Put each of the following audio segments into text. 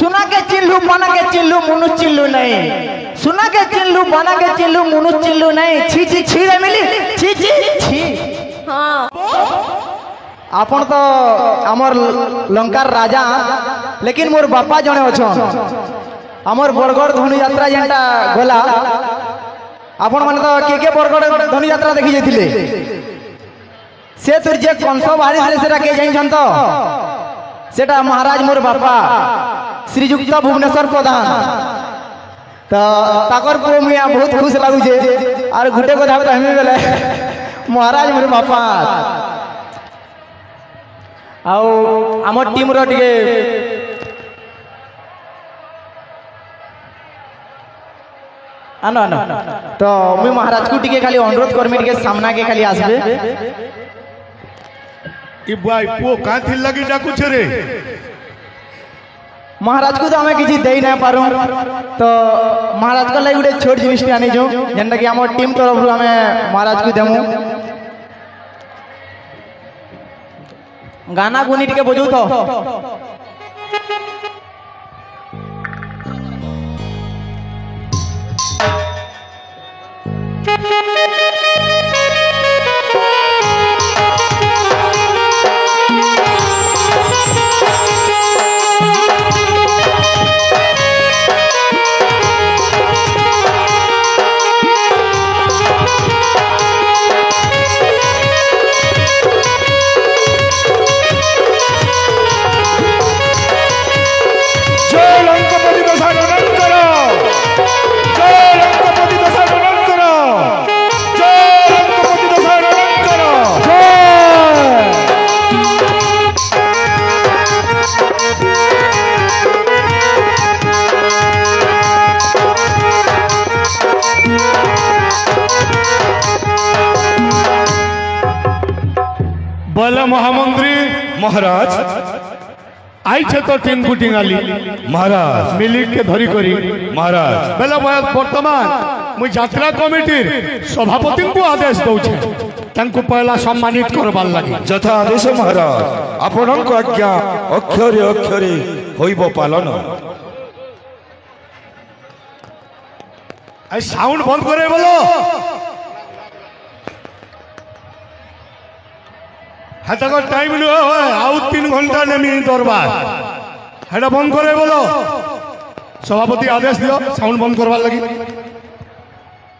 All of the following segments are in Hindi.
सुना के चिल्लू बना के चिल्लू मुनुष चिल्लू नहीं सुना के चिल्लू बना के चिल्लू मुनुष चिल्लू नहीं छी छी छी रे मिली छी छी छी हाँ आपण तो आमर लंकार राजा लेकिन मोर बापा जने अछन आमर बरगड़ धनु यात्रा जेंटा गला आपण माने तो के बरगड़ धनु यात्रा देखि जेथिले से तुर जे कंस बाहरी हाले सेटा के जाइन तो सेटा महाराज मोर बापा श्रीजुक्त भुवनेश्वर प्रधान तो ताकर को मिया बहुत खुश लागु छे और गुटे को धाव हमें बेले महाराज मोर बापा आउ हमर टीम रो टिके आनो आनो तो मैं महाराज को टिके खाली अनुरोध करमी टिके सामना के खाली आसबे ई भाई पो का थिल लगी डाकू छरे महाराज को तो हमें किसी दे ना पारू तो महाराज को लगे गोटे छोट जिनिस आनी जो जेनटा कि हमर टीम तरफ हमें महाराज को देमु गाना गुनी टिके बजू तो बल महामंत्री महाराज आई छे तो टीम गुटिंग आली महाराज मिली के धरी करी महाराज बेला वर्तमान मु यात्रा कमिटी सभापति को आदेश दउ छे तांको पहला सम्मानित करबार लागि यथा आदेश महाराज आपनक आज्ञा अक्षरे अक्षरे होइबो पालन आई साउंड बंद करे बोलो हाथक टाइम लो आउ 3 घंटा नेमी दरबार हेडा बंद करे बोलो सभापति आदेश दियो साउंड बंद करवा लगी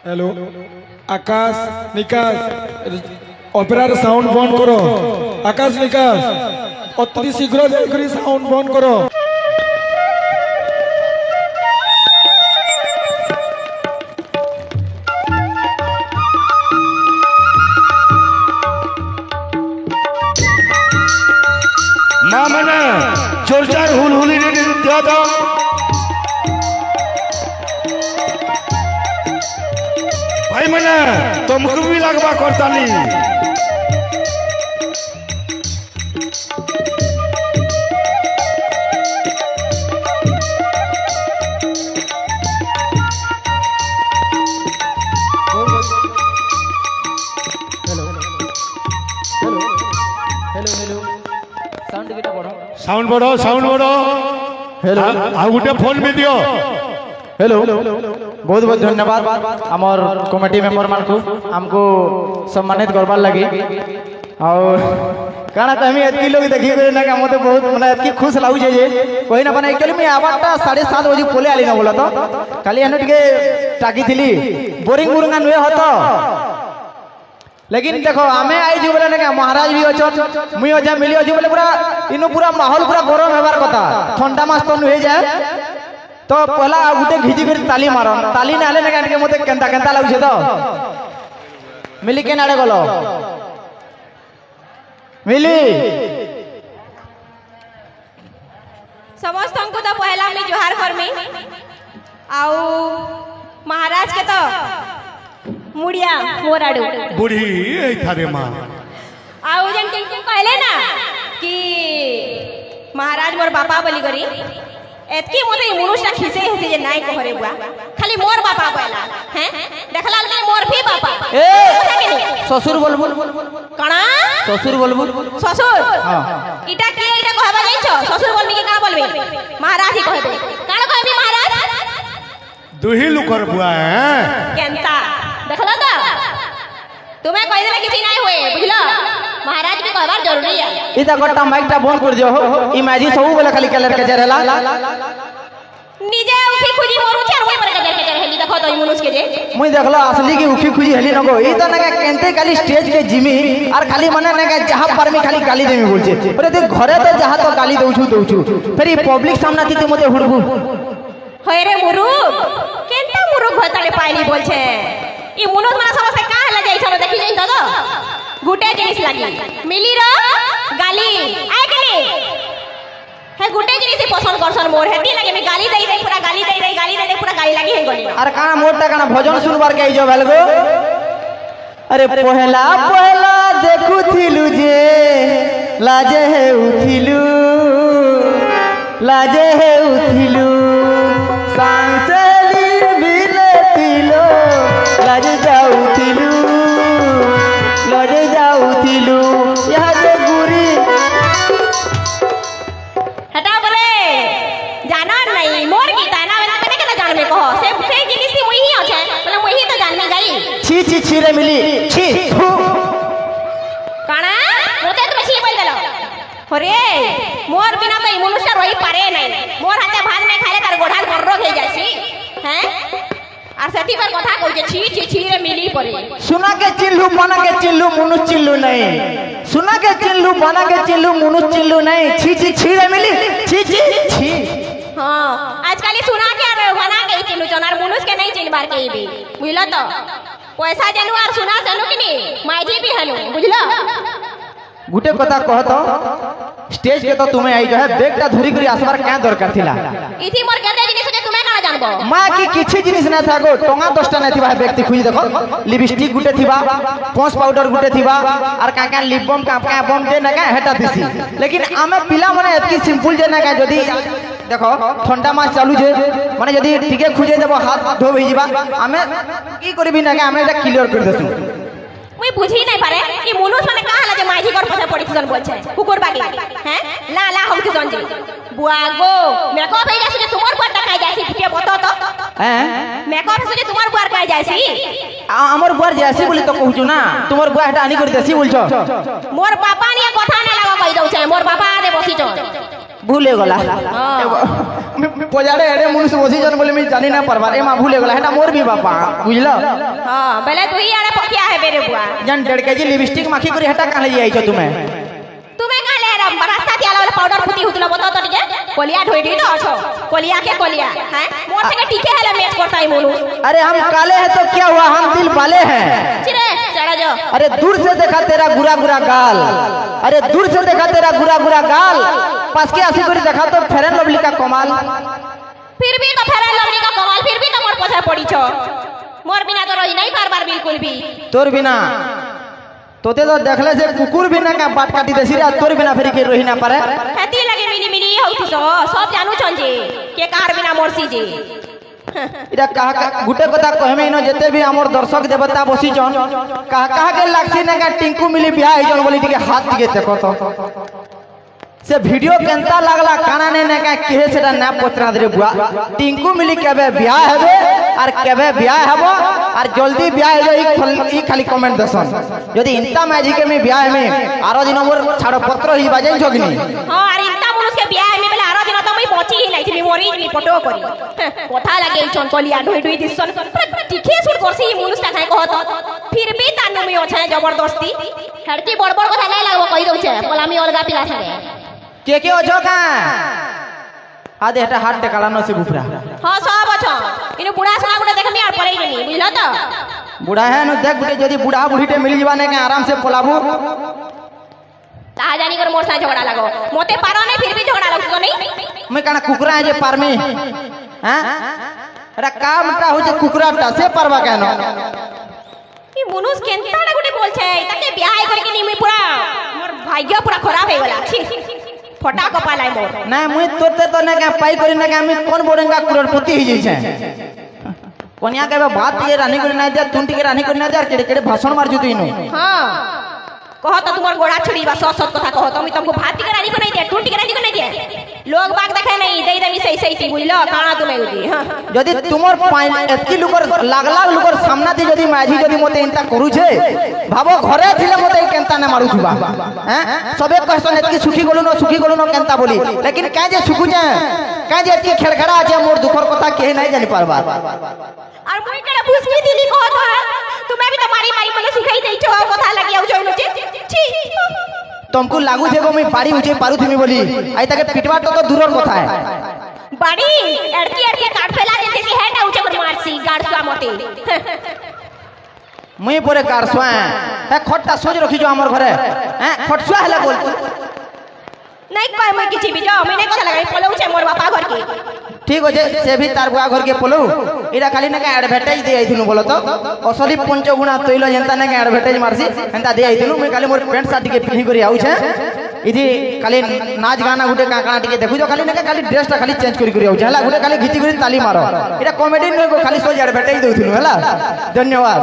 हेलो आकाश निकास ऑपरेटर साउंड बंद करो आकाश निकास अति शीघ्र जाकरी साउंड बंद करो मामना जोरदार हुलहुली ने दिया था भाई मना तुमको भी लगवा करताली साउंड बढ़ो हेलो आ गुटे फोन भी दियो हेलो बहुत बहुत धन्यवाद आमर कमिटी मेंबर मान को हमको सम्मानित करबार लगी और काना तो हम एतकी लोग देखि ना कि मते बहुत माने एतकी खुश लागु जे कोई ना बने एक्चुअली मैं आवाजटा 7:30 बजे पोले आली ना बोला तो खाली एने टिके टाकी थिली बोरिंग बुरंगा नुए होतो लेकिन देखो आमे आई जो बोले ना महाराज भी अछन मुई अजा मिली अजू बोले पूरा इनु पूरा माहौल पूरा गरम हेबार कथा ठंडा मास तो नुहे जाए तो पहला गुटे घिची कर ताली मारन ताली ना आले ना के मते केंता केंता लागु तो मिली के नाडे गलो मिली समस्त को तो पहला मैं जोहार करमी आउ महाराज के तो मुड़िया मोराडू बुढ़ी ए थारे मां आउ जन टिंग कहले ना कि महाराज मोर बापा बोली करी एतकी मोते मनुष्य खिसे हिसे जे नाई कहरे बुआ खाली मोर बापा बोला हैं देखला लगे मोर भी बापा ए ससुर बोलबो कणा ससुर बोलबो ससुर हां इटा के इटा कहबा जाइछो ससुर बोलनी के का बोलबे महाराज ही कहबे दुही लुकर बुआ है केंता देखलो तो तुम्हें कह देले किसी नहीं हुए बुझलो महाराज के कहबार जरूरी है ई त गट्टा माइकटा बंद कर दियो हो ई माजी सब बोले खाली कलर के जरेला निजे उठी खुजी मोरू छर होई पर के जर हेली देखो तो मनुष्य के जे मुई देखलो असली की उखी खुजी हेली नको ई त नका केंते खाली स्टेज के जिमी और खाली मने नका जहां पर में खाली गाली देमी बोलछे अरे देख घरे तो जहां तो गाली दउछु फिर ई पब्लिक सामने थी मते हुड़बू होय रे मुरु केंता मुरु घताले पाइली बोलछे ई मनुष्य माने समस्या का हला जाई छलो देखि जाई तो गुटे जिनिस लागी मिली रो गाली आय केली हे गुटे जिनिस पसंद करसन मोर हेती लागे मैं गाली दई पूरा गाली दई पूरा गाली लागी हे गली अरे काना मोटा काना भजन सुनबार के जो भेलगो अरे पहला पहला देखुथिलु जे लाजे हे उथिलु सांसली बिलतिलो लाजे जाउथिलु यह जे गुरी हटा बोले जाना नहीं मोर गीता ना मैंने केना जान में कहो से जिनिस मुई ही अछे बोले मुई ही तो जान में गई छी रे मिली छी काना मोते तो छी बोल देलो अरे मोर बिना तो मनुष्य रही पारे नहीं मोर हाथे भात नहीं खाले तार गोढाल कर रोग हे जासी हैं और सेठी पर कथा कहै छी रे मिली परे सुना के चिल्लू बना के चिल्लू मनुष्य चिल्लू नहीं सुना के चिल्लू बना के चिल्लू मनुष्य चिल्लू नहीं छी रे मिली छी हां आजकल सुना के और बना के चिल्लू चनार मनुष्य के नहीं चिनबार के भी बुझलो तो पैसा जानू और सुना जानू कि नहीं माइजी भी हनु बुझलो गुटे कथा कहतो स्टेज के तो तुम्हें आई जो है बैगटा धरी करी आसबार क्या दरकार थिला इथि मोर केते जिनिस जे तुम्हें काना जानबो मां की किछि जिनिस ना थागो टोंगा 10टा नै थिबा व्यक्ति खुजी देखो लिपस्टिक गुटे थिबा पॉन्स पाउडर गुटे थिबा और का लिप बम का बम जे ना का हेटा दिसी लेकिन आमे पिला माने एतकी सिंपल जे ना का जदी देखो ठंडा मास चालू जे माने जदी टिके खुजे देबो हाथ धो होई जिबा आमे की करबी ना का आमे एटा क्लियर कर देसु मुई बुझी नहीं पारे कि मनुष्य माने कहा ला जे माइजी कर पछा पड़ी किसन बोल छे कुकुर बागी हैं ला हम किसन जी बुआगो मेकअप हे जासी तुम्हार पर टकाई जासी फिटे बतो तो हैं मेकअप से तुम्हार पर काई जासी हमर बुआर जासी बोली तो कहू ना तुम्हार बुआ हेटा आनी कर देसी बोलछो मोर पापा ने कथा ना लागा कहि दउ छे मोर पापा आदे बसी छो भूले गला पजाड़े एडे मनुष्य बसी जन बोले मैं जानी ना परबार एमा भूले गला हेटा मोर भी बापा बुझलो हां बेले तू ही आरे पकिया है बेरे बुआ जन 1.5 केजी लिपस्टिक माखी करी हेटा काहे ले आइछो तुम्हें का ले रे रास्ता के आला पाउडर फुटी हुतला बता तो टिके कोलिया ढोई दी तो अच्छो कोलिया हैं मोर से के टिके हला मैच करता है मोनू अरे हम काले हैं तो क्या हुआ हम दिल वाले हैं चिरे चढ़ा जा अरे दूर से देखा तेरा गुरा गाल अरे दूर से देखा तेरा गुरा गाल पास के आसी करी देखा तो फेयर एंड लवली का कमाल फिर भी तो फेयर एंड लवली का कमाल फिर भी तो मोर पछा पड़ी छो मोर बिना तो रही नहीं बार बिल्कुल भी तोर बिना तोते तो देखले से कुकुर बिना का बात काटी देसी रे तोर बिना फेरी के रही ना पारे हेती लगे मिली होती सब जानू छन जे के कार बिना मोरसी जे इरा कहा गुटे कथा कहमे इनो जते भी हमर दर्शक देवता बसी जन कहा के लागसी ना का टिंकू मिली बियाह जन बोली टिके हाथ दिके देखो तो से वीडियो केंता लागला काना ने का केहे सेटा ना पत्रा दरे बुआ टिंकू मिली केबे बियाह हेबे और केबे बियाह हेबो और जल्दी बियाह हो ई खाली कमेंट दसन यदि इंता मैजी के में बियाह में आरो दिन मोर छाड़ो पत्र ही बाजे जोगनी हां और इंता मनुष्य के बियाह में बेला आरो दिन तो मैं पहुंची ही नहीं थी मोरी मी फोटो करी कथा लागे चन कोलिया ढोई दिसन टिके सुर करसी ई मनुष्य काहे कहत फिर भी तानु में ओछे जबरदस्ती हड़की बड़ कथा नहीं लागबो कहि दउ छे बोला मी अलगा पिला संगे के ओछो का आदे हटा हाथ टेकालानो से बुफरा हां सब अच्छा इनु बुढ़ा सुना गुटे देखमी और पड़े गनी बुझलो तो बुढ़ा है न देख गुटे जदी बुढ़ा बुढ़ीटे मिल जीवाने के आराम से पोलाबू ता जानी कर मोर सा झगड़ा लागो मोते पारो नहीं फिर भी झगड़ा लगतो नहीं मैं कहना कुकुरा है जे पारमी हां अरे कामटा हो जे कुकुराटा से पारवा केनो ई मनुष्य केनता ना गुटे बोल छे ताके बियाह करके नहीं मैं पूरा मोर भाग्य पूरा खराब हे गेला छी फटा कपालाई मोर नहीं मुई तोते तो ने का पाई करी ना का मैं कोन बोरेंगा करोड़पति ही जई छे कोनिया के बात ये रानी करी ना दे तुंटी के रानी करी ना दे केड़े केड़े भाषण मार जुतु इनु हां कहो तो तुम्हार गोड़ा छुड़ी बा सच सच कथा कहो तो तुमको भात टिकरा नहीं को नहीं दे टूट टिकरा नहीं को नहीं दे लोग बाग देखे नहीं दे देमी सही सही बुझलो काना तुम्हें उदी हां যদি তোমার এতকি লোকর লাখ লাখ লোকর সামনা দি যদি মাঝি যদি মতে ইনতা করুছে ভাবো ঘরে থিলে মতে কেনতা না মারুথিবা হ্যাঁ সবে কহসন এতকি সুখী গলু ন কেনতা বলি লেকিন কাই যে সুখুছে কাই যে এতকি খেড়খড়া আছে মোর দুঃখর কথা কে নাই জানি পারবা আর মই কেডা বুঝবি দিলি কহ তো তুমি भी तो मारी मारी मने सिखाई देइछो কথা লাগি आउ जइनो छी तुमको लागू छे गो मैं बाड़ी उचे पारू थी बोली आई तक पिटवा तो दूरर कथा है बाड़ी एड़की काट फेला देते सी है ना उचे पर मारसी गाड़सुआ मोते मुई परे गाड़सुआ है खट्टा सोच रखी जो हमर घरे हैं खटसुआ हला बोल नहीं कह मैं किछि भी जो मैंने कथा लगाई पलो उचे मोर बापा घर के ठीक होजे से भी तार बुआ घर के पलो इरा खाली ना एडवर्टाइज दे आइथुनु बोलो तो असली पंचगुणा तैल जेंता ना एडवर्टाइज मारसी एंता दे आइथुनु मैं खाली मोर पैंट शर्ट के पिन्ही करी आउ छे इदी खाली नाच गाना गुटे काका टिके देखु जो खाली ना खाली ड्रेस ता खाली चेंज करी आउ छे हला गुटे खाली घिची करी ताली मारो इरा कॉमेडी न खाली सोज एडवर्टाइज देउथुनु हला धन्यवाद।